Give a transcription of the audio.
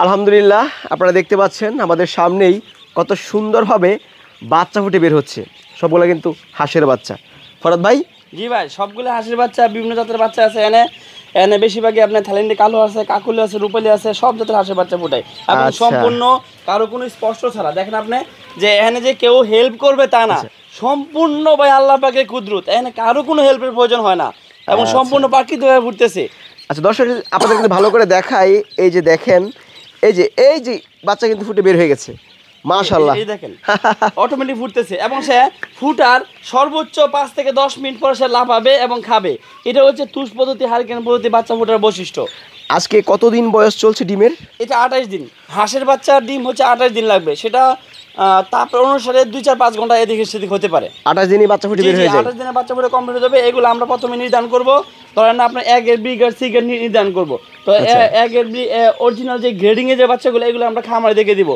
আলহামদুলিল্লাহ, আপনারা দেখতে পাচ্ছেন আমাদের সামনেই কত সুন্দরভাবে বাচ্চা ফুটে বের হচ্ছে। সবগুলো কিন্তু হাঁসের বাচ্চা। ফরাদ ভাই, জি ভাই, সবগুলো হাঁসের বাচ্চা, বিভিন্ন জাতের বাচ্চা আছে এনে। এনে বেশিরভাগই আপনার থাইল্যান্ডে কালো আছে, কাকুলি আছে, রূপালি আছে, সব জাতের হাঁসের বাচ্চা ফুটায় এবং আচ্ছা। সম্পূর্ণ কারো কোনো স্পষ্ট ছাড়া। দেখেন আপনি যে এখানে যে কেউ হেল্প করবে তা না, আচ্ছা। সম্পূর্ণ ভাই আল্লাহ পাকের কুদরত, এখানে কারো কোনো হেল্পের প্রয়োজন হয় না এবং আচ্ছা। সম্পূর্ণ প্রাকৃতিকভাবে ফুটতেছে। আচ্ছা দর্শক, আপনাদের কিন্তু ভালো করে দেখাই। এই যে দেখেন, এই যে বাচ্চা কিন্তু ফুটে বের হয়ে গেছে। মাশাআল্লাহ, এই দেখেন অটোমেটিক ফুটতেছে এবং সে ফুটার সর্বোচ্চ 5 থেকে 10 মিনিট পরে সে লাফাবে এবং খাবে। এটা হচ্ছে তুষ পদ্ধতি, হারিকেন পদ্ধতি বাচ্চা ফোটার বৈশিষ্ট্য। আজকে কতদিন বয়স চলছে ডিমের? এটা 28 দিন। হাঁসের বাচ্চার ডিম হচ্ছে 28 দিন লাগবে, সেটা তারপর অনুসারে 2-4-5 ঘন্টা এদিকে সেদিক হতে পারে। 28 দিনই বাচ্চা ফুটে বের হয়ে যায়। 28 দিনে বাচ্চা ফুটে কমপ্লিট হয়ে যাবে। এগুলো আমরা প্রথমে নির্ধারণ করব, ধরেন আপনার এগের বি গ্রেড সি গ্রেড নির্ধারণ করব। তো আচ্ছা। এগের বি অরিজিনাল যে গ্রেডিং এর যে বাচ্চাগুলো, এগুলো আমরা খামারে দেখে দিব।